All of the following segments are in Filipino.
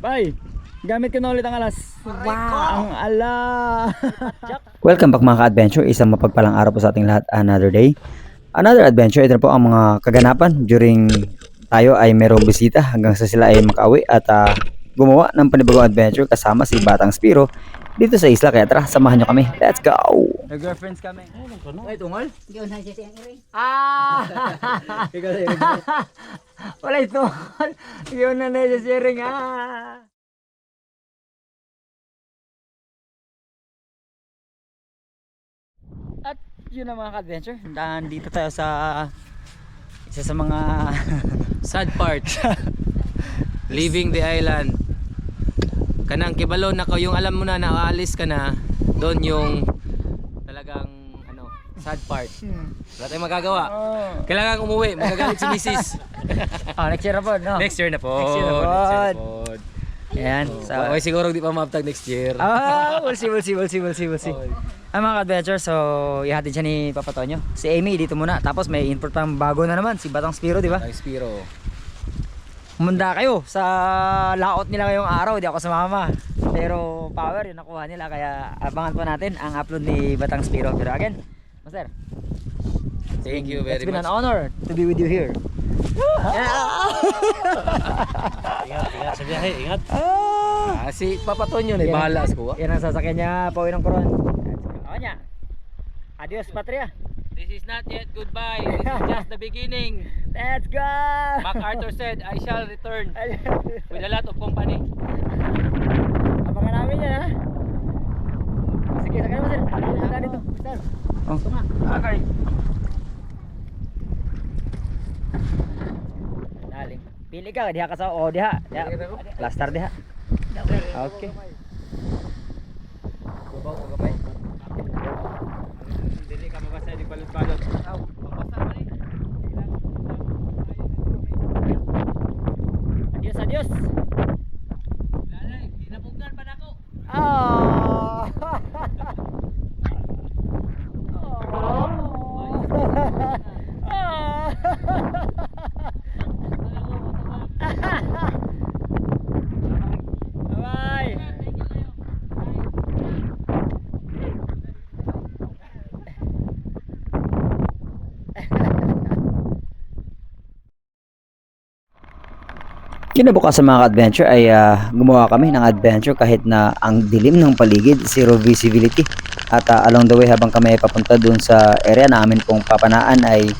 Bye! Gamit ko na ulit ang alas. Wow! Ang ala! Welcome back mga ka-adventure. Isang mapagpalang araw po sa ating lahat. Another day. Another adventure. Ito na po ang mga kaganapan during tayo ay merong bisita hanggang sa sila ay makauwi at gumawa ng panibagong adventure kasama si Batang Spiro dito sa isla. Kaya tara, samahan nyo kami. Let's go! Nag-girlfriends kami. Ay, tungol? Yun, sa siyang iring. Ah! Wala ito. Yun na necessary nga. At yun na mga ka-adventure. Nandito tayo sa isa sa mga Sad part. Leaving the island. Kanang kibalo na ko yung alam mo na aalis ka na, doon yung talagang ano, sad part. Wala tayong magagawa. Oh. Kailangan umuwi, magagalit si Mrs. Next year na po, no? Next year na po. Next year na po. Next year na po. Ayan. So, Okay, siguro di pa maaptag next year. we'll see. Ay mga ka-adventure, so ihatid siya ni Papa Tonyo. Si Amy dito muna. Tapos may import pang bago na naman, si Batang Spiro, di ba? Ay, Spiro. Umanda kayo sa layout nila ngayong araw, di ako sumama. Pero power yun nakuha nila, kaya abangan po natin ang upload ni Batang Spiro. Pero again, Master, Thank you it's very been much. an honor to be with you here. Ingat sa biyahe, ingat. Ah! Si Papa Tonyo na bahala sa kuha. Yan ang sasakyan niya, pauwi ng Coron. Ako niya. Adios patria. This is not yet goodbye. This is just the beginning. Let's go! MacArthur said, I shall return with a lot of company. Abangan namin yan, ha? Sige, sakay mo, sir. Punta dito. Sir. Oh. Ito nga. Okay. Daling. Pili ka, diha ka sa... O, diha. Plaster diha. Okay. Babaw ko kapay. Dili ka mabasa di balot-balot. Mabasa man eh. Adios, adios. Lalay, tinapugnan pa nako. Oh! Bye. Kinabukasan mga ka-adventure ay gumawa kami ng adventure kahit na ang dilim ng paligid, zero visibility. At along the way habang kami ay papunta dun sa area namin pong papanaan ay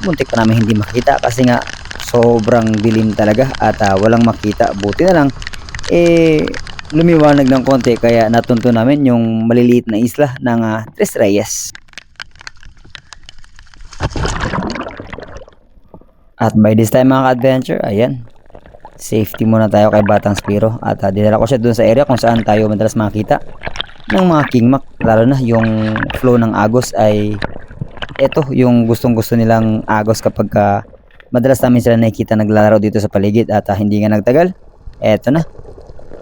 muntik pa namin hindi makita kasi nga sobrang dilim talaga at walang makita. Buti na lang lumiwanag ng konti kaya natunto namin yung maliliit na isla ng Tres Reyes. At by this time mga ka-adventure, ayan, safety muna tayo kay Batang Spiro at dinala ko siya dun sa area kung saan tayo madalas makita ng mga kingmak, lalo na yung flow ng agos ay eto yung gustong gusto nilang agos kapag madalas namin sila nakikita naglalaro dito sa paligid at hindi nga nagtagal, eto na,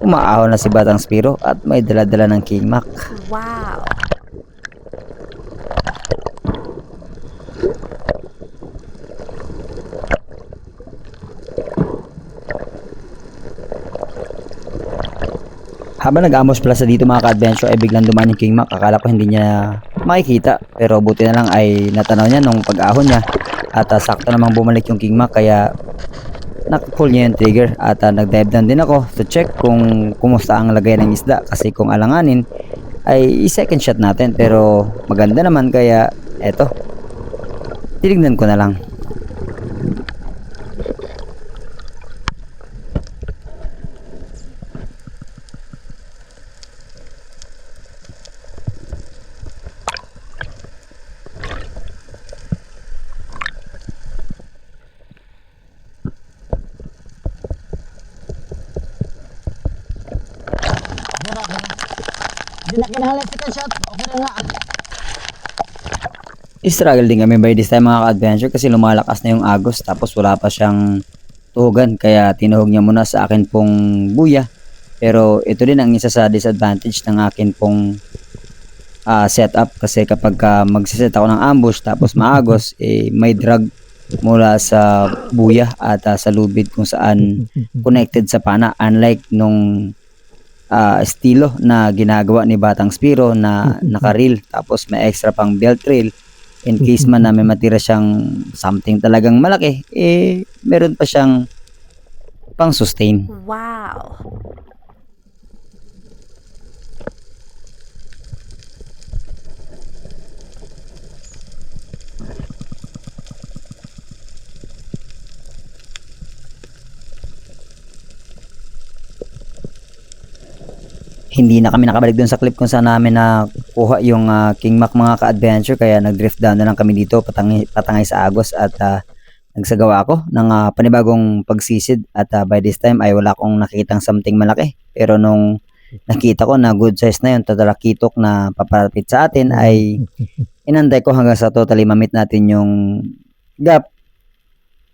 umaahon na si Batang Spiro at may dala-dala ng kingmak. Wow. Habang nag-amos pala sa dito mga ka-adventure ay biglang dumaan yung kingmak. Akala ko hindi niya makikita pero buti na lang ay natanaw niya nung pag-ahon niya at sakto namang bumalik yung kingmak kaya nak-pull niya yung trigger at nag-dive down din ako to check kung kumusta ang lagay ng isda kasi kung alanganin ay second shot natin pero maganda naman kaya eto, tinignan ko na lang. Hindi na kinahalit si shot. Okay na nga. Struggle din kami by this time mga ka-adventure kasi lumalakas na yung agos tapos wala pa siyang tuhugan kaya tinuhog niya muna sa akin pong buya. Pero ito din ang isa sa disadvantage ng akin pong setup kasi kapag magsiset ako ng ambush tapos maagos may drag mula sa buya at sa lubid kung saan connected sa pana, unlike nung estilo na ginagawa ni Batang Spiro na naka-reel tapos may extra pang belt reel in case man na may matira siyang something talagang malaki, meron pa siyang pang sustain. Wow. Hindi na kami nakabalik dun sa clip kung saan namin na kuha yung King Mac mga ka-adventure, kaya nag-drift down na lang kami dito patangay sa Agos at nagsagawa ako ng panibagong pagsisid at by this time ay wala akong nakitang something malaki, pero nung nakita ko na good size na yun, tatalakitok na papalapit sa atin, ay inantay ko hanggang sa totally mamit natin yung gap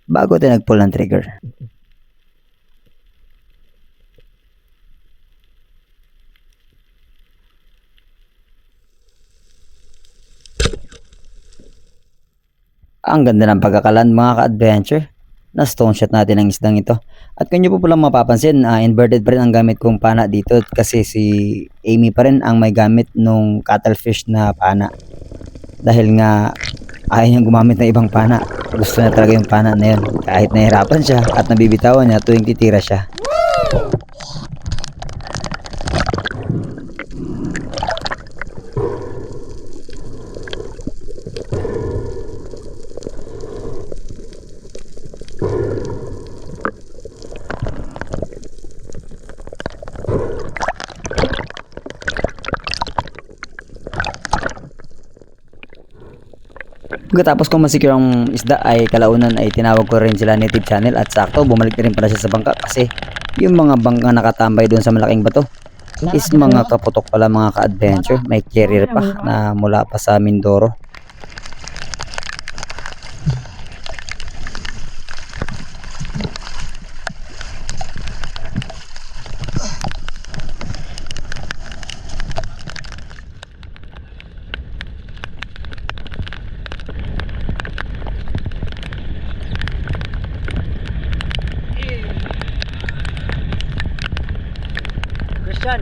bago tayo nag-pull ng trigger. Ang ganda ng pagkakalan mga ka-adventure. Na stone shot natin ang isdang ito. At kung nyo po palang mapapansin, inverted pa rin ang gamit kong pana dito kasi si Amy pa rin ang may gamit nung cuttlefish na pana. Dahil nga ayaw niyang gumamit ng ibang pana. Gusto niya talaga yung pana na yun. Kahit nahirapan siya at nabibitawan niya tuwing titira siya. Pagkatapos kong masecure ang isda ay kalaunan ay tinawag ko rin sila native channel at sakto bumalik na rin pala siya sa bangka kasi yung mga bangka nakatambay doon sa malaking bato is mga kaputok pala mga ka-adventure. May carrier pa na mula pa sa Mindoro. Christian.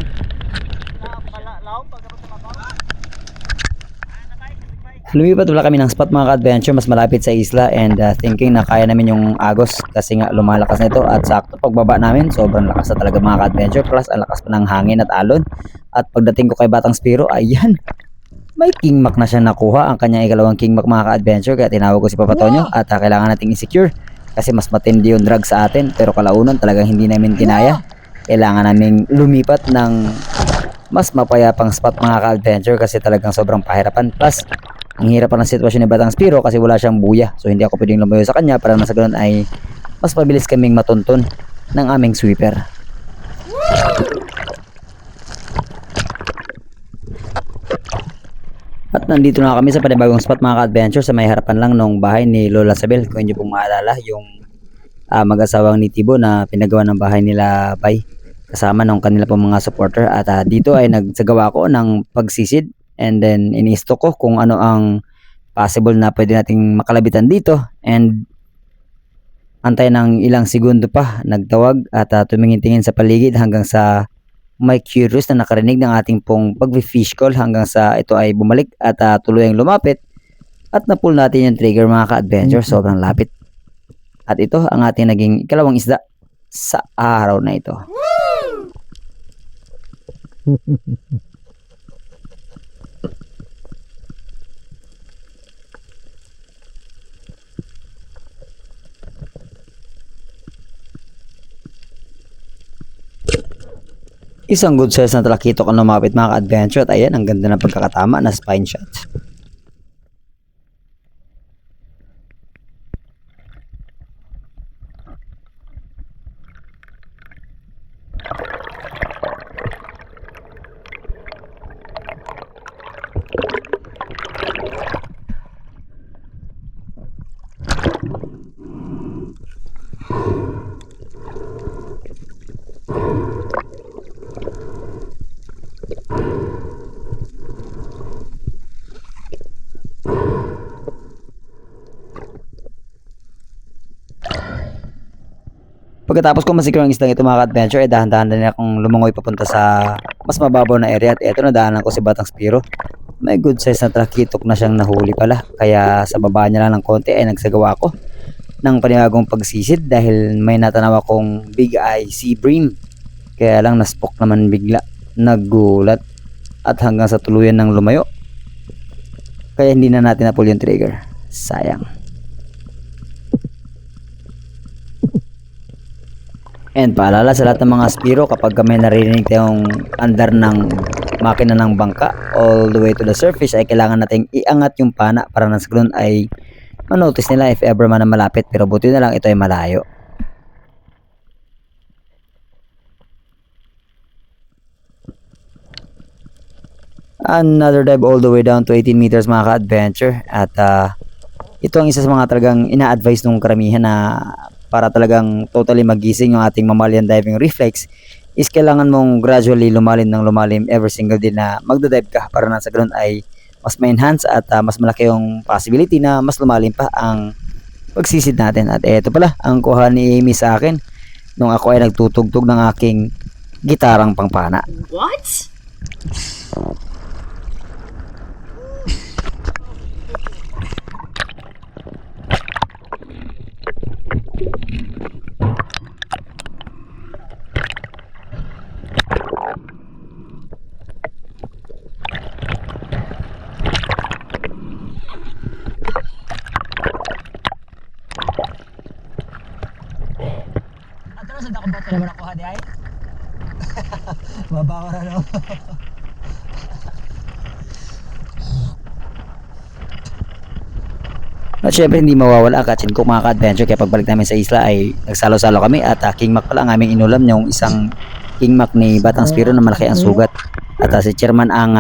Lumipat wala kami ng spot mga ka-adventure, mas malapit sa isla, and thinking na kaya namin yung Agos kasi nga lumalakas na ito at sakto pagbaba namin sobrang lakas na talaga mga ka-adventure, plus ang lakas pa ng hangin at alon. At pagdating ko kay Batang Spiro, ayan, may King Mac na siya nakuha, ang kanyang ikalawang King Mac mga ka-adventure, kaya tinawag ko si Papa Tonyo at kailangan nating i-secure kasi mas matindi yung drag sa atin, pero kalaunan talagang hindi namin kinaya. Kailangan naming lumipat ng mas mapayapang spot mga ka-adventure kasi talagang sobrang pahirapan, plus ang hirap pa ng sitwasyon ni Batang Spiro kasi wala siyang buya, so hindi ako pwedeng lumayo sa kanya para nasa ganun ay mas mabilis kaming matuntun ng aming sweeper. At nandito na kami sa panibagong spot mga ka-adventure sa may harapan lang ng bahay ni Lola Sabel. Kung hindi pong maalala yung mag-asawang Nitibo na pinagawa ng bahay nila Bay kasama ng kanila pong mga supporter, at dito ay nagsagawa ko ng pagsisid. And then inisto ko kung ano ang possible na pwede nating makalabitan dito, and antay ng ilang segundo pa nagtawag at tumingin-tingin sa paligid hanggang sa may curious na nakarinig ng ating pong pag-fish call hanggang sa ito ay bumalik at tuluyang lumapit at na-pull natin yung trigger mga ka-adventure. Sobrang lapit. At ito ang ating naging ikalawang isda sa araw na ito. Isang good size na talakitok ang lumapit mga ka-adventure, at ayan, ang ganda ng pagkakatama na spine shot. Pagkatapos ko masecure ang islang ito mga ka-adventure, dahan-dahan na akong lumangoy papunta sa mas mababaw na area. At eto, nadaanan ko si Batang Spiro. May good size na trakitok na siyang nahuli pala. Kaya sa baba niya lang ng konti ay nagsagawa ko ng panibagong pagsisid dahil may natanaw akong big eye sea bream. Kaya lang naspok naman bigla. Nagulat at hanggang sa tuluyan ng lumayo. Kaya hindi na natin na-pull yung trigger. Sayang. And paalala sa lahat ng mga Spiro, kapag may narinig tayong andar ng makina ng bangka all the way to the surface, ay kailangan nating iangat yung pana para nang sa ganun ay manotice nila if ever man na malapit. Pero buti na lang ito ay malayo. Another dive all the way down to 18 meters mga ka-adventure. At ito ang isa sa mga talagang ina-advise ng karamihan na para talagang totally magising yung ating mammalian diving reflex is kailangan mong gradually lumalim ng lumalim every single day na magdadive ka para na sa ganun ay mas ma-enhance at mas malaki yung possibility na mas lumalim pa ang pagsisid natin. At eto pala ang kuha ni Amy sa akin nung ako ay nagtutugtog ng aking gitarang pangpana. What? At sa dakabot na naman ako hadi ay. Mabawa na no. At syempre hindi mawawala ang katsin ko mga ka-adventure, kaya pagbalik namin sa isla ay nagsalo-salo kami at King Mac pala ang aming inulam, yung isang King Mac ni Batang Spiro na malaki ang sugat. At si Chairman ang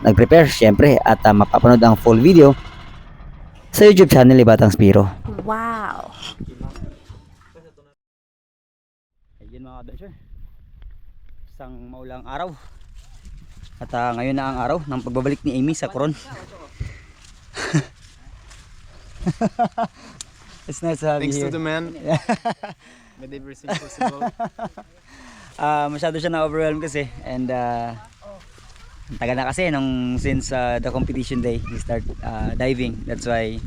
nag-prepare syempre at mapapanood ang full video sa YouTube channel ni Batang Spiro. Wow. Ayun mga ka-adventure, isang maulang araw at ngayon na ang araw ng pagbabalik ni Amy sa Coron. It's nice to have Thanks you to here. the man. Made everything possible. Masyado siya na-overwhelm kasi and ang tagal na kasi since the competition day he start diving. That's why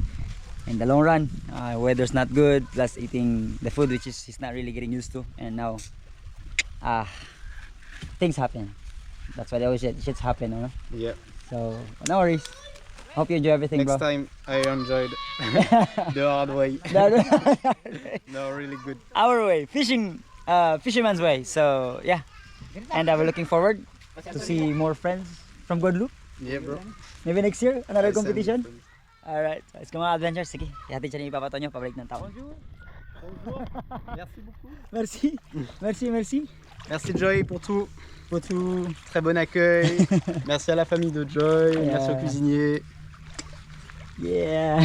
in the long run weather's not good, plus eating the food which is he's not really getting used to, and now things happen. That's why they always say shit's happen, no? Yeah. So no worries. Hope you enjoy everything, Next bro. time I enjoyed the hard way. No, really good. Our way, fisherman's way. So yeah, and we're looking forward to see more friends from Guadeloupe. Yeah, bro. Maybe next year, another Nice competition. and Alright, so it's mga adventures. Sige, ihatid siya ni Papa Tonyo pabalik ng taon. Merci beaucoup. Merci, merci, merci. Merci Joy pour tout. Très bon accueil. Merci à la famille de Joy. Merci aux cuisiniers. Yeah.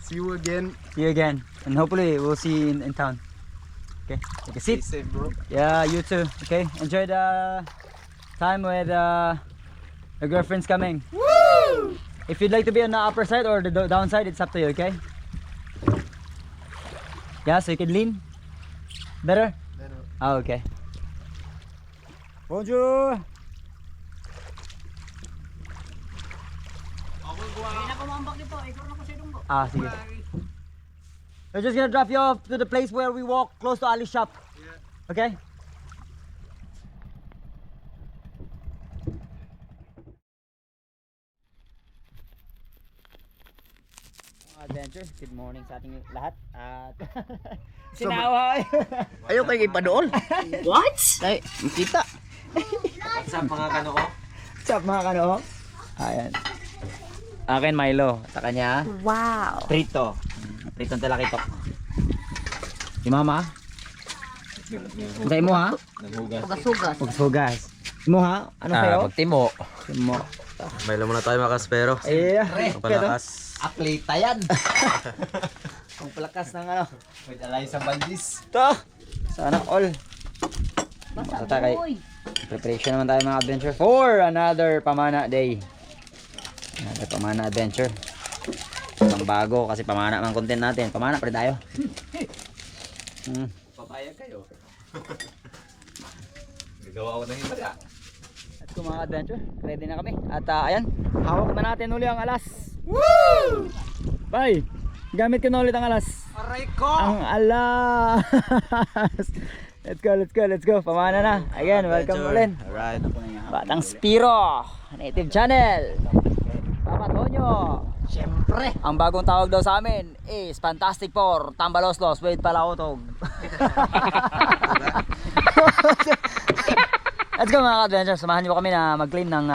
See you again. See you again, and hopefully we'll see you in town. Okay, take a Stay seat. safe, bro. Yeah, you too. Okay, enjoy the time with the girlfriend's coming. Woo! If you'd like to be on the upper side or the downside, it's up to you. Okay. Yeah, so you can lean. Better. Ah, okay. Bonjour. Ah, sige. We're just gonna drop you off to the place where we walk close to Ali's shop. Yeah. Okay? Adventure, good morning sa ating lahat. At sinawa. Ayaw kayo ipadool. What? Ay, makita. What's up mga kano? Ayan. Akin Milo, sa kanya Wow. prito. Pritong talakitok. Si mama. Antay mo ha? Sugas-sugas. Pagsugas. Mo ha? Ano kayo? Pagtimo. Mo. Bailo muna tayo mga kaspero. Iya. Palakas. Aklita yan. Ang palakas ng ano. With alay sa bandis. Ito. Sana all. Basta kay preparation naman tayo mga adventure for another pamana day. Another pamana adventure. Isang bago kasi pamana ang content natin. Pamana pa rin tayo. Payag kayo. Gagawa ko ng hibaga. Let's go mga adventure. Ready na kami. At ayan, hawak na natin uli ang alas. Woo! Bye! Gamit ko na ulit ang alas. Aray ko! Ang alas! Let's go. Pamana na. Again, welcome ulit. Alright. Batang Spiro, Native Channel. Papa Tonyo. Siyempre. Ang bagong tawag daw sa amin is Fantastic Four, Tambaloslos, wait pala utog. Let's go mga ka-adventure, samahan niyo kami na mag-claim ng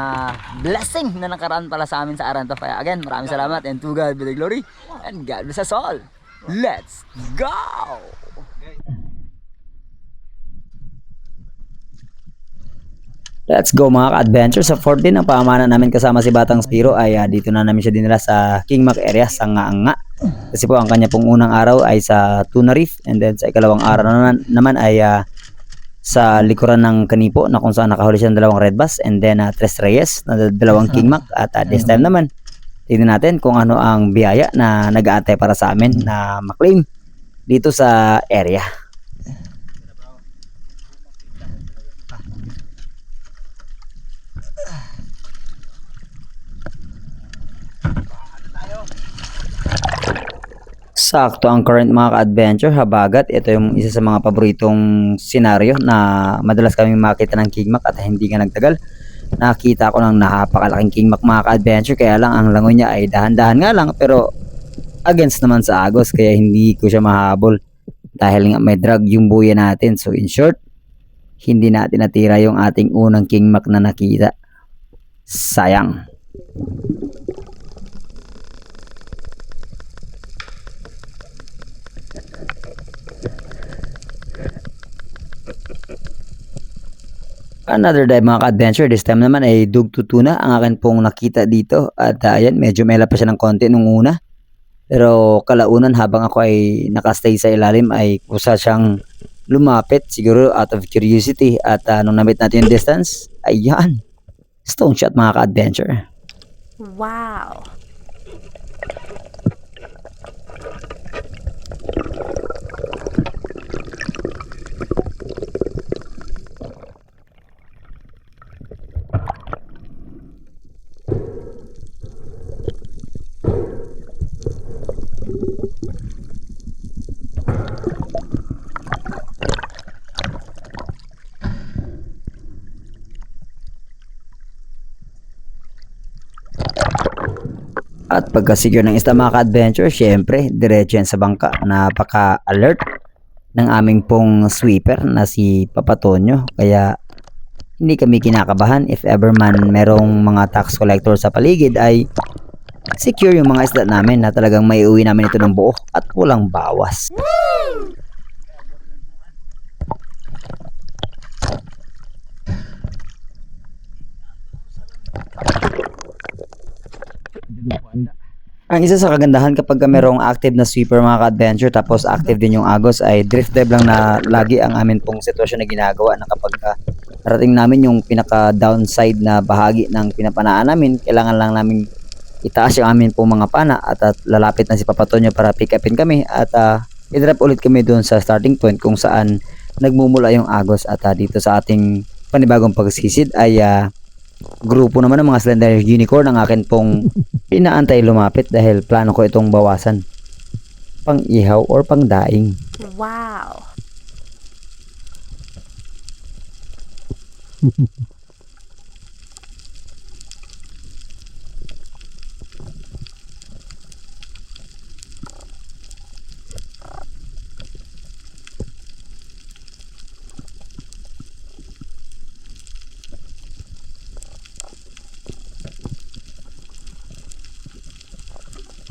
blessing na nakaraan pala sa amin sa Aranto. Kaya again, maraming salamat and to God be the glory and God bless us all. Let's go! Let's go mga ka-adventure. Sa 14 ang pamana namin kasama si Batang Spiro ay dito na namin siya dinala sa King Mac area sa Nga-Nga. Kasi po ang kanya pong unang araw ay sa Tuna Reef and then sa ikalawang araw naman ay sa likuran ng Kanipo na kung saan nakahuli siya ng dalawang red bass and then Tres Reyes na dalawang King Mac. At this time naman, tignan natin kung ano ang biyaya na nag-aantay para sa amin na maklaim dito sa area. Sakto ang current mga ka-adventure, habagat. Ito yung isa sa mga paboritong senaryo na madalas kaming makita ng King Mac at hindi nga nagtagal. Nakita ko ng napakalaking King Mac mga ka-adventure, kaya lang ang langoy niya ay dahan-dahan nga lang pero against naman sa agos kaya hindi ko siya mahabol dahil nga may drag yung buya natin. So in short, hindi natin natira yung ating unang King Mac na nakita. Sayang. Another dive mga ka-adventure. This time naman ay dugto tuna ang akin pong nakita dito. At ayan, medyo mela pa siya ng konti nung una. Pero kalaunan habang ako ay nakastay sa ilalim ay kusa siyang lumapit. Siguro out of curiosity. At nung namit natin yung distance, ayan. Stone shot mga ka-adventure. Wow. At pagka-secure ng isda mga ka-adventure, syempre, diretso yan sa bangka. Napaka-alert ng aming pong sweeper na si Papa Tonyo. Kaya hindi kami kinakabahan if ever man merong mga tax collector sa paligid ay secure yung mga isda namin na talagang maiuwi namin ito ng buo at walang bawas. Ang isa sa kagandahan kapag merong active na sweeper mga ka-adventure tapos active din yung agos ay drift dive lang na lagi ang amin pong sitwasyon na ginagawa na kapag parating namin yung pinaka downside na bahagi ng pinapanaan namin, kailangan lang namin itaas yung amin pong mga pana at lalapit na si Papa Tonyo para pick upin kami at i-drop ulit kami doon sa starting point kung saan nagmumula yung agos. At dito sa ating panibagong pagsisid ay grupo naman ng mga slender unicorn ang akin pong inaantay lumapit dahil plano ko itong bawasan pang ihaw or pang daing. Wow.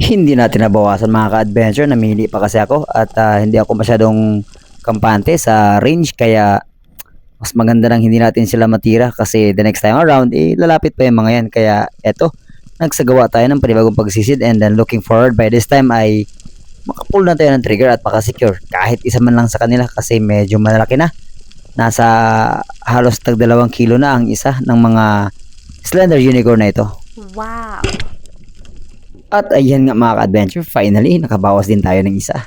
Hindi natin nabawasan mga ka-adventure, namili pa kasi ako at hindi ako masyadong kampante sa range kaya mas maganda nang hindi natin sila matira kasi the next time around lalapit pa yung mga yan. Kaya eto, nagsagawa tayo ng panibagong pagsisid and then looking forward by this time ay makapull na tayo ng trigger at makasecure kahit isa man lang sa kanila kasi medyo malaki na. Nasa halos tag 2 kilo na ang isa ng mga slender unicorn na ito. Wow. At ayan nga mga ka-adventure, finally nakabawas din tayo ng isa.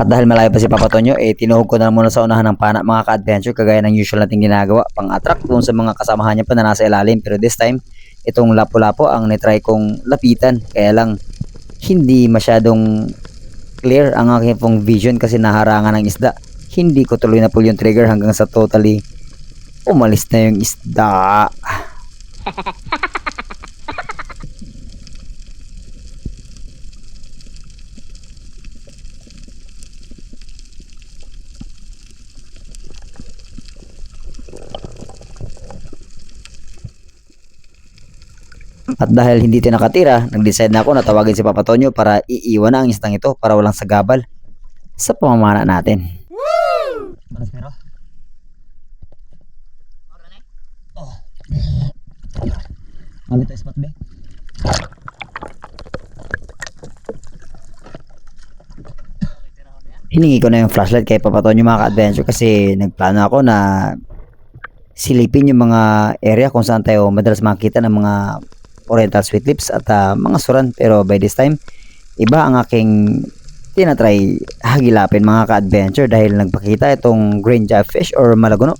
At dahil malayo pa si Papa Tonyo, tinuhog ko na lang muna sa unahan ng pana mga ka-adventure kagaya ng usual nating ginagawa. Pang-attract doon sa mga kasamahan niya pa na nasa ilalim. Pero this time, itong lapu-lapo ang nitry kong lapitan. Kaya lang, hindi masyadong clear ang aking pong vision kasi naharangan ng isda. Hindi ko tuloy na pull yung trigger hanggang sa totally umalis na yung isda. At dahil hindi ito nakatira, nag-decide na ako na tawagin si Papa Tonyo para iiwan na ang isdang ito para walang sagabal sa pamamana natin. Pero Malit tayo spot, be. Hiningi ko na yung flashlight kay Papa Tonyo mga ka-adventure kasi nagplano ako na silipin yung mga area kung saan tayo madalas makita ng mga oriental sweet lips at mga suran. Pero by this time, iba ang aking tinatry hagilapin mga ka-adventure dahil nagpakita itong green jive fish or malaguno.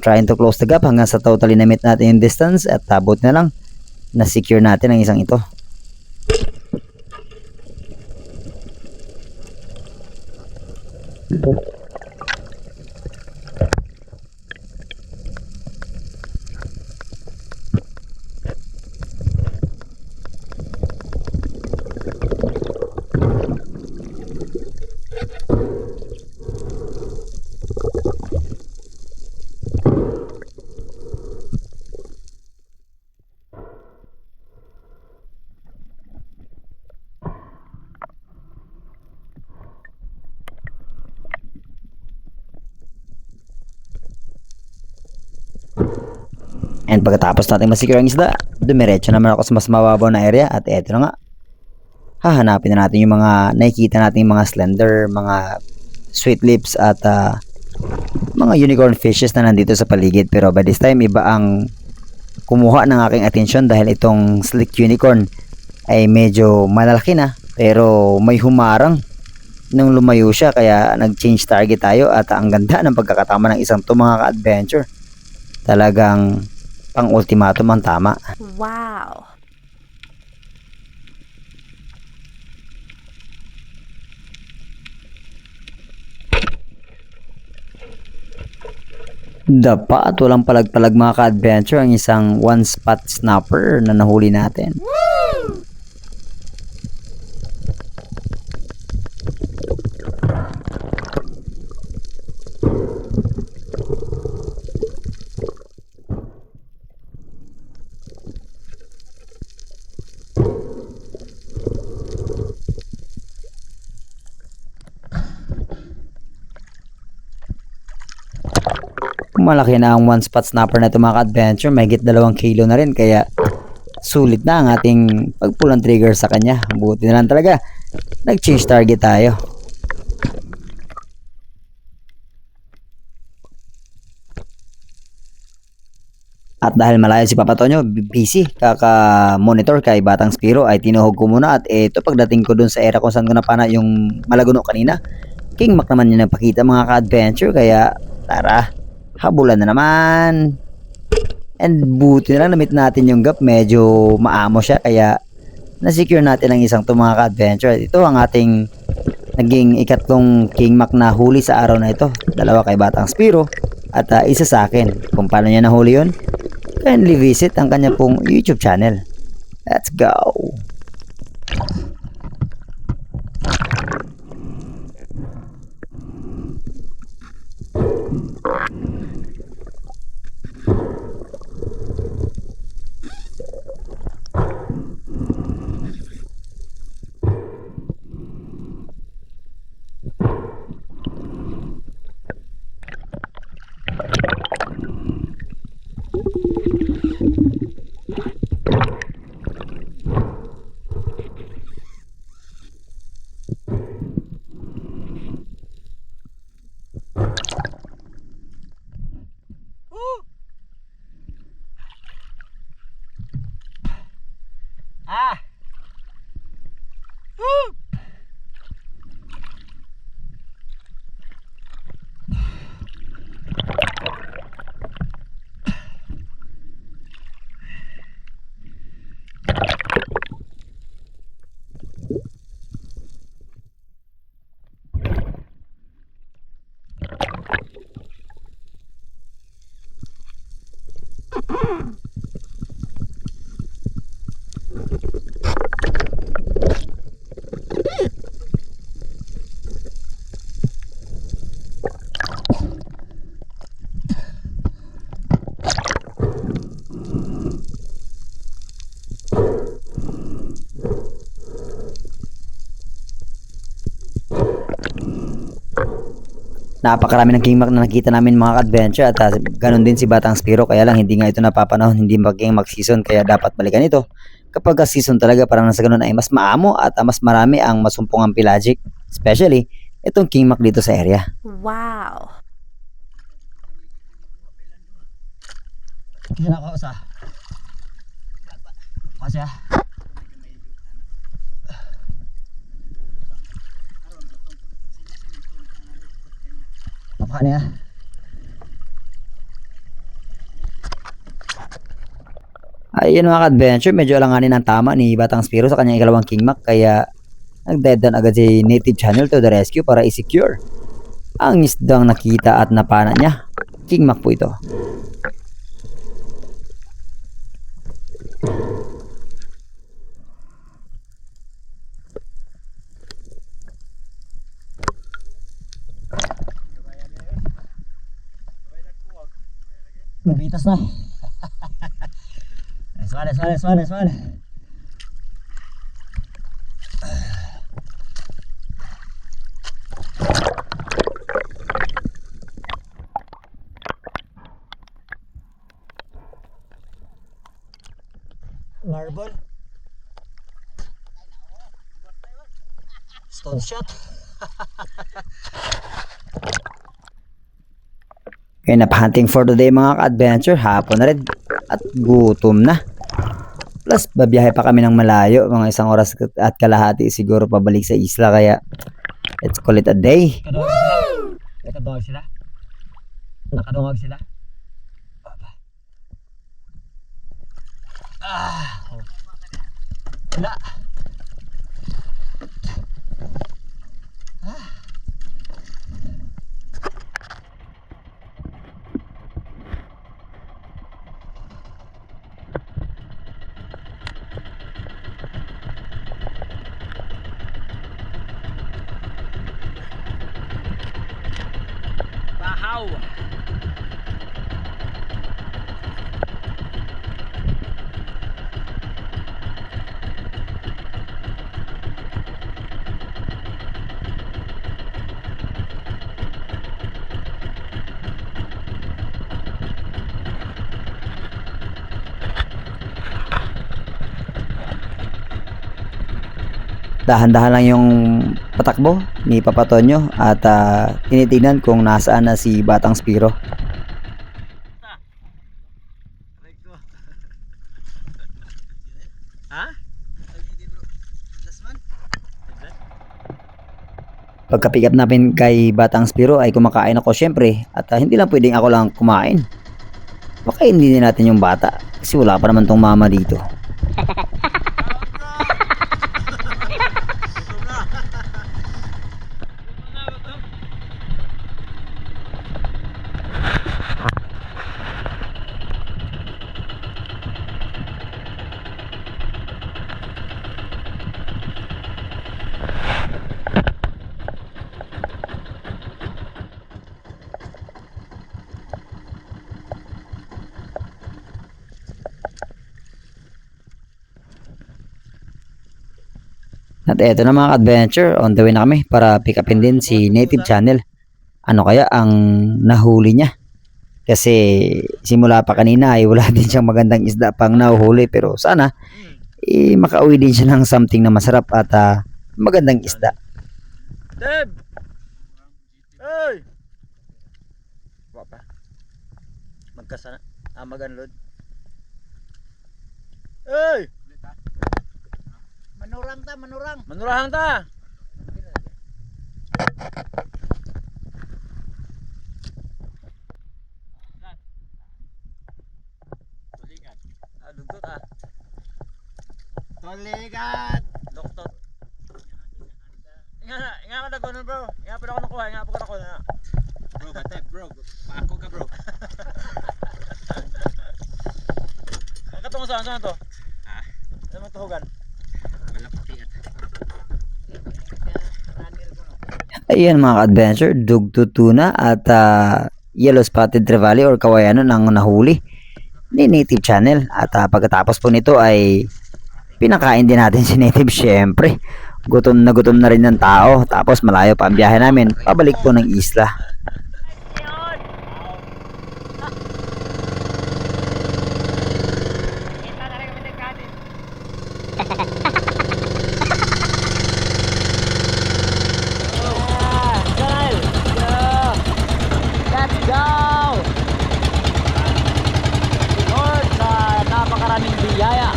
Trying to close the gap hanggang sa totally na-meet natin yung distance at buti na lang na-secure natin ang isang ito. And pagkatapos natin masecure ang isda, dumiretso naman ako sa mas mababaw na area at eto na nga. Hahanapin na natin yung mga nakikita natin yung mga slender, mga sweet lips at mga unicorn fishes na nandito sa paligid. Pero by this time, iba ang kumuha ng aking atensyon dahil itong slick unicorn ay medyo malalaki na pero may humarang nung lumayo siya kaya nag-change target tayo at ang ganda ng pagkakatama ng isang to mga ka-adventure. Talagang pang ultimatum ang tama. Wow. Dapa at walang palag-palag mga ka-adventure ang isang one spot snapper na nahuli natin. Malaki na ang one spot snapper na ito mga ka-adventure, mahigit 2 kilo na rin kaya sulit na ang ating pagpulang trigger sa kanya. Buti na lang talaga nag-change target tayo. At dahil malayo si Papa Tonyo, busy kaka-monitor kay Batang Spiro ay tinuhog ko muna at ito pagdating ko dun sa area kung saan ko napana yung malaguno kanina. King Mac naman yung nagpakita mga ka-adventure kaya tara, habulan na naman. And buti na lang na-meet natin yung gap. Medyo maamo siya kaya na-secure natin ang isang to mga ka-adventure. Ito ang ating naging ikatlong King Mac na huli sa araw na ito. 2 kay Batang Spiro at isa sa akin. Kung paano niya nahuli yun, kindly visit ang kanya pong YouTube channel. Let's go! Napakarami ng king mac na nakita namin mga ka-adventure at ganun din si Batang Spiro, kaya lang hindi nga ito napapanahon, hindi maging mag-season, kaya dapat balikan ito. Kapag season talaga, parang nasa ganun ay mas maamo at mas marami ang masumpungang pelagic, especially itong king mac dito sa area. Wow. Kasi nakausa. Kasi Napaka niya. Ayun mga ka-adventure, medyo alanganin ang tama ni Batang Spiro sa kanyang ikalawang king mac, kaya nag-dive down agad si Native Channel to the rescue para i-secure ang isdang nakita at napana niya. King mac po ito. Mabitas na. Suwale. Marble. Stone shot. Kaya napahunting for today mga ka-adventure, hapon na rin at gutom na. Plus babiyahe pa kami ng malayo, mga 1 oras at kalahati siguro pabalik sa isla, kaya let's call it a day. Nakadungag sila. Nakadungag sila. Wala. Dahan-dahan lang yung patakbo ni Papa Tonyo at tinitingnan kung nasaan na si Batang Spiro. Pagka-pick up namin kay Batang Spiro ay kumakain ako syempre, at hindi lang pwedeng ako lang kumain. Baka hindi natin yung bata kasi wala pa naman tong mama dito. At eto na mga adventure, on the way na kami para pick upin din si Native Channel. Ano kaya ang nahuli niya? Kasi simula pa kanina ay wala din siyang magandang isda pang nahuhuli, pero sana makauwi din siya ng something na masarap at magandang isda. Deb! Hey! Wapa. Magkasana. Maganlod. Hey! Manurang. Manurang ta. Tuligan. Dugtot Tuligan. Doktor. Inga ka na gano'n bro. Inga pa ako nakuha. Inga pa ako na. Bro, bate bro. Paako ka bro. Ang katong saan to? Ano man tuhugan? Ayan mga adventure, dugto tuna at yellow spotted trevally or kawayanon ang nahuli ni Native Channel. At pagkatapos po nito ay pinakain din natin si Native syempre. Gutom na rin ng tao. Tapos malayo pa ang biyahe namin. Pabalik po ng isla. Let's go! Lord, sa napakaraming biyaya.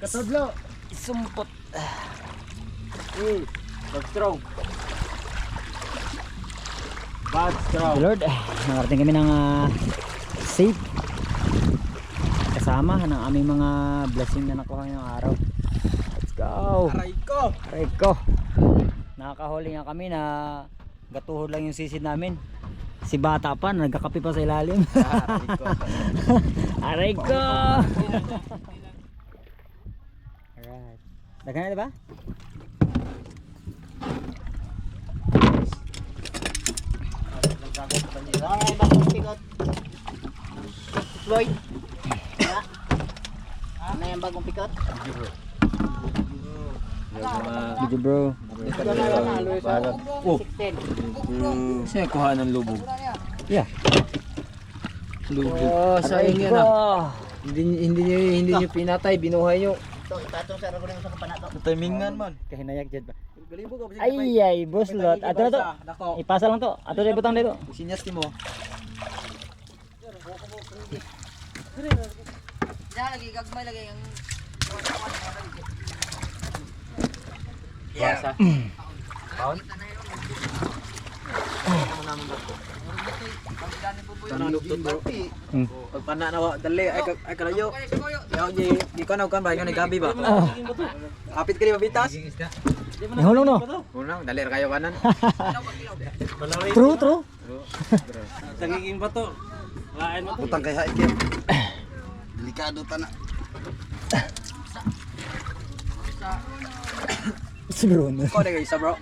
Katudlo, isumpot. Bagstrong. Lord, nakarating kami ng safe. Kasama ng aming mga blessing na nakuha ngayong araw. Let's go! Aray ko! Nakakahuli nga kami na gatuhod lang yung sisid namin. Si bata pa, nagkakape pa sa ilalim. Aray ko! Alright. Dagan na diba? Floyd. Ano yung bagong pikot? Video bro. Oh. Kasi kuha ng lubog. Yeah. Lubog. Oh, sayang yan ah. Hindi niyo pinatay, binuhay niyo. Ito, itatong sa ragulang sa kapanato. Timingan man. Kahinayag dyan ba? Ay, buslot. Ato na to. Ipasa lang to. Ato na butang dito. Sinyas mo. Lagi gagmay lagi yung Basa. Pag pana na dali ay kalayo. Yaw di ko na kan ba yung gabi ba? Kapit kali mabitas. Nahulong no? Unang dali ra kayo kanan. True. Tangiging bato. Lain mo to. Utang kay haik. Delikado ta na. Siguro na. Ko na isa bro.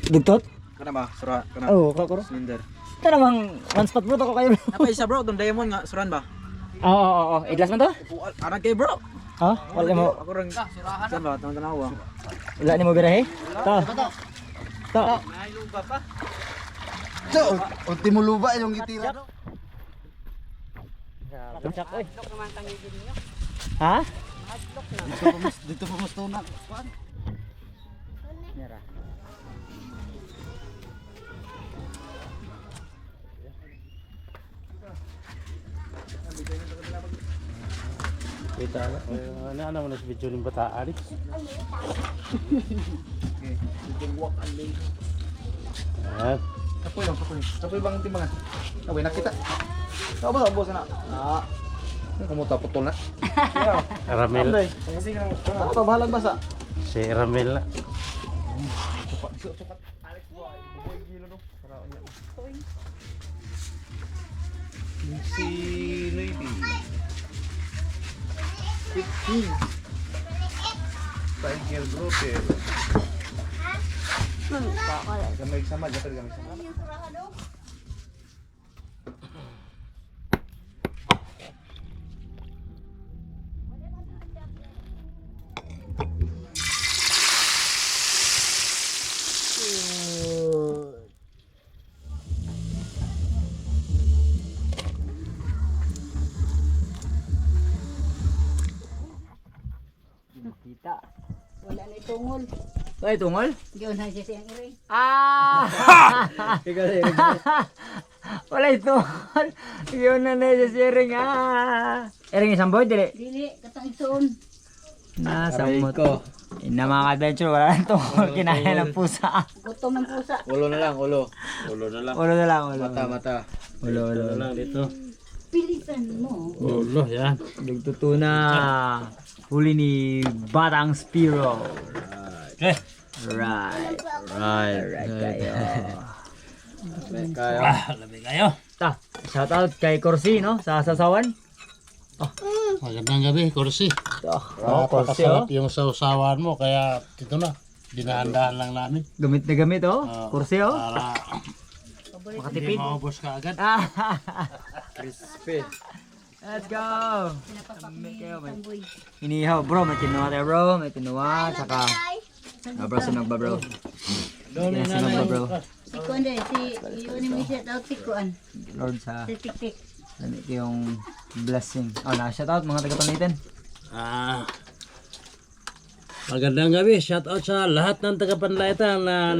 Dugtot? Kana ba? Sura kana. Oo, kakuro. Cylinder. Ito namang one spot bro to ko kayo bro. Napa isa bro, don diamond nga suran ba? Oo. Iglas man to? Anak kay bro. Ha? Wala mo. Ako rang saan ba? Tanawa. Wala ni mo birahe? To. So, ultimo luba yung gitira. Pagsak oy. Ha? Dito pa mas tunak. Mira. Kita na. Ano mo na sa video ng bata, Alex? Ayan. Kapoy bang timbangan? Kapoy nakita. Kau ba boss na? Ah. Kamu ta putol na. Ramel. Apa bahalag basa? Si Ramel na. Si Lady. 15. Tiger Grouper. Gamay sama, dapat gamay sama. Kita. wala na itungol. Ay, tungol? Yun na siya siyang iring. Ah! Wala tungol. Yun na necessary nga. Ering isang boy, dili. Dili, katang itoon. Nasa moto. Na mga adventure, wala nang tungol. Kinaya ng pusa. Gutom ng pusa. Ulo na lang, ulo. Ulo na lang. Ulo na lang, ulo. Mata. Ulo. Ulo na lang dito. Pilitan mo. Ulo, yan. Dugtuto na. Huli ni Batang Spiro. Okay. Right kayo. Kaya. Lamig kayo. Ta, shout out kay Corsi, no? Sa Sasawan. Magandang gabi, kursi. kursi, oh. Napakasarap yung sausawan mo, kaya ito na, dinahandaan lang namin. Gamit na gamit, oh. Kursi, oh. Para hindi Makatipid. maubos ka agad. Crispy. Let's go. Inihaw, bro. May tinuwa tayo, bro. May tinuwa. Saka, bro, sinog ba, bro? Sinog ba, bro? Si Kuan deh, si yun ni Misha tao tikuan. Lord sa Si tik-tik. lamit yung blessing. Oh, na-shout out mga taga-panitin. Magandang gabi, shout out sa lahat ng taga-Panlaitan na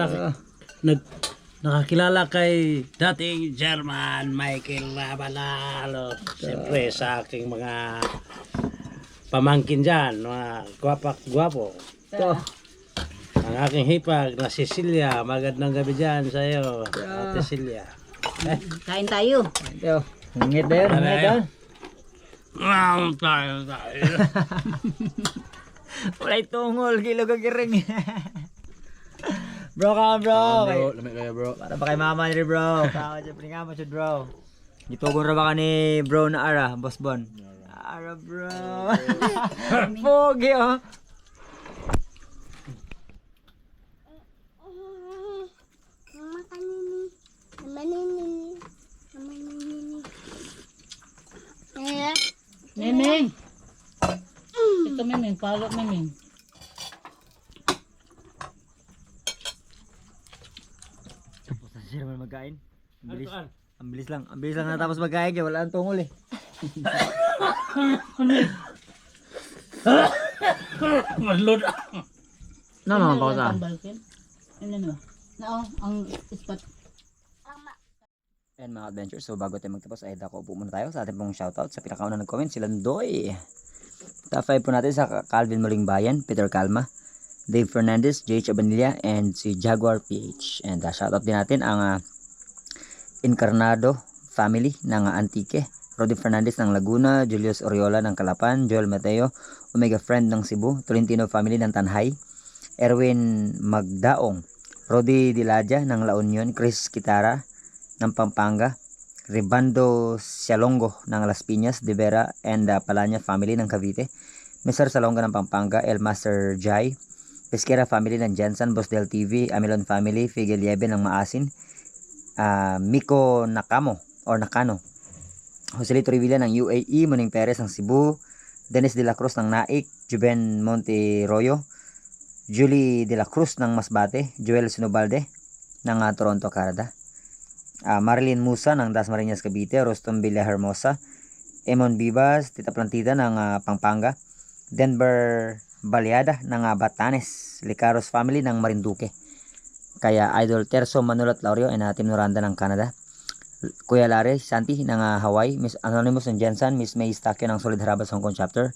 nakakilala kay dating German Michael Labalalo. Siyempre sa aking mga pamangkin dyan, mga gwapo. Ito. Ang aking hipag na Cecilia, magandang gabi dyan sa iyo, Ate Cecilia. Kain tayo. Ito. Hungit na yun. Hungit na. Tayo. Walay tungol. Kilo kagiring. Bro ka, bro. Lamig kayo bro. Para ba kay mama ni bro? Kaka dyan pininga mo siya, bro. Gitugon ra ba ka ni bro na Ara, Boss Bon? Ara, bro. Pogi, oh. Memeng. Ito memeng, palo memeng. Tapos na siya naman magkain. Ang bilis lang. Ang bilis lang natapos magkain kaya wala ang tungol eh. Malod. No, pa ko sa. Ano? Nao, ang spot. And mga adventures, so bago tayo magtapos ay dako po muna tayo sa ating pong shoutout sa pinakauna nag-comment, si Landoy. Top 5 po natin sa Calvin Muling Bayan, Peter Calma, Dave Fernandez, JH Abanilla, and si Jaguar PH. And shoutout din natin ang Encarnado family ng Antique, Rodi Fernandez ng Laguna, Julius Oriola ng Calapan, Joel Mateo, Omega Friend ng Cebu, Tolentino family ng Tanhay, Erwin Magdaong, Rodi Diladja ng La Union, Chris Kitara ng Pampanga, Ribando Sialongo ng Las Piñas, De Vera and Palanya family ng Cavite, Mr. Salonga ng Pampanga, El Master Jai, Pesquera family ng Jensen, Bosdel TV, Amilon family, Figel Yebe ng Maasin, Miko Nakamo or Nakano, Joselito Revilla ng UAE, Muning Perez ng Cebu, Dennis de la Cruz ng Naik, Juben Monteroyo, Julie de la Cruz ng Masbate, Joel Sinobalde ng Toronto, Canada, Marilyn Musa ng Dasmariñas, Cavite, Rostom Villahermosa, Emon Vivas, Tita Plantita ng Pampanga, Denver Baleada ng Batanes, Licaros family ng Marinduque, kaya Idol Terso Manulat Laurio and Team Noranda ng Canada, Kuya Lare Santi ng Hawaii, Miss Anonymous ng Jensen, Miss May Stakyo ng Solid Harabas Hong Kong Chapter,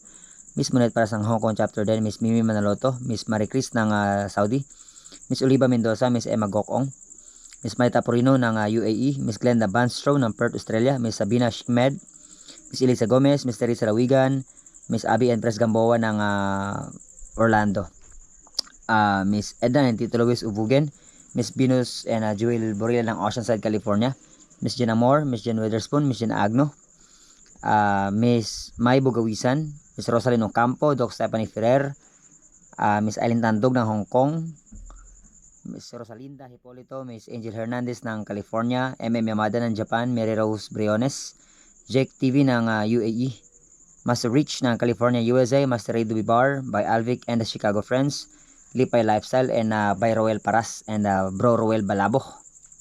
Miss Monet para sa Hong Kong Chapter din, Miss Mimi Manaloto, Miss Marie Chris ng Saudi, Miss Oliva Mendoza, Miss Emma Gokong, Miss Marita Purino ng UAE, Miss Glenda Banstrow ng Perth, Australia, Miss Sabina Shikmed, Miss Elisa Gomez, Miss Teresa Lawigan, Miss Abby and Pres Gamboa ng Orlando, Miss Edna and Tito Luis Ubugen, Miss Venus and Joel Borilla ng Oceanside, California, Miss Jen Amor, Miss Jen Witherspoon, Miss Jen Agno, Miss May Bugawisan, Miss Rosalyn Ocampo, Doc Stephanie Ferrer, Miss Aileen Tandog ng Hong Kong, Miss Rosalinda Hipolito, Miss Angel Hernandez ng California, MM Yamada ng Japan, Mary Rose Briones, Jake TV ng UAE, Master Rich ng California, USA, Master Ray Dubibar, by Alvic and the Chicago Friends, Lipay Lifestyle, and by Roel Paras and Bro Roel Balabo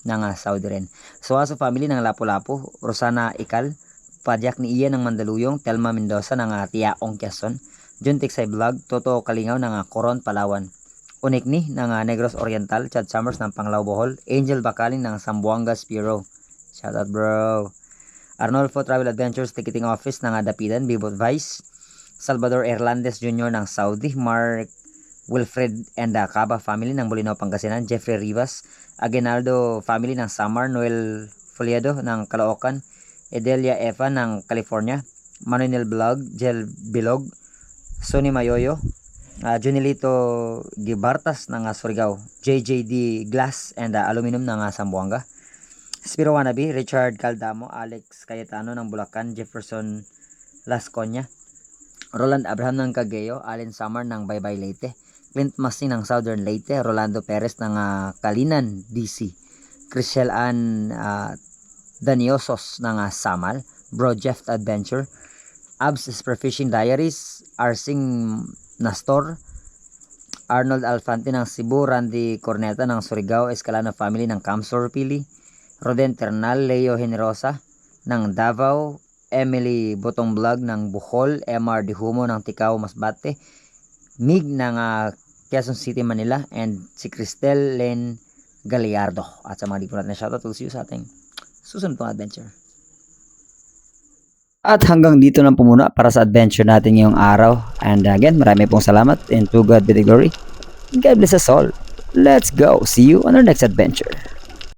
ng Saudi rin. Suaso family ng Lapu-Lapu, Rosana Ikal, Padyak ni Ian ng Mandaluyong, Telma Mendoza ng Tiaong Quezon, Jun Tiksay Vlog, Toto Kalingaw ng Coron, Palawan, Unikni ng Negros Oriental, Chad Summers ng Panglao Bohol, Angel Bacalin ng Zamboanga Spiro, shout out bro, Arnolfo Travel Adventures Ticketing Office ng Dapitan, Bibot Vice, Salvador Hernandez Jr. ng Saudi, Mark Wilfred and Caba family ng Bulinaw, Pangasinan, Jeffrey Rivas, Aguinaldo family ng Samar, Noel Foliado ng Caloocan, Edelia Eva ng California, Manuel Blog, Jel Bilog, Sonny Mayoyo, Junilito Gibartas ng Surigao, JJD Glass and Aluminum ng Zamboanga, Spiro Wanabe, Richard Caldamo, Alex Cayetano ng Bulacan, Jefferson Las Coña, Roland Abraham ng Cageo, Allen Samar ng Baybay Leyte, Clint Masing ng Southern Leyte, Rolando Perez ng Kalinan, DC, Chriselle Ann Daniosos ng Samal, Bro Jeff Adventure, Abs Spearfishing Diaries, Arsing Nastor, Arnold Alfante ng Cebu, Randy Corneta ng Surigao, Escalano Family ng Camsor Pili, Roden Ternal, Leo Generosa ng Davao, Emily Botong Vlog ng Bohol, MR Dihumo ng Ticao, Masbate, Mig ng Quezon City, Manila, and si Cristel Len Galiardo. At sa mga di po natin na shoutout, we'll see you sa ating susunod pang adventure. At hanggang dito lang po muna para sa adventure natin ngayong araw. And again, marami pong salamat, and to God be the glory. God bless us all. Let's go. See you on our next adventure.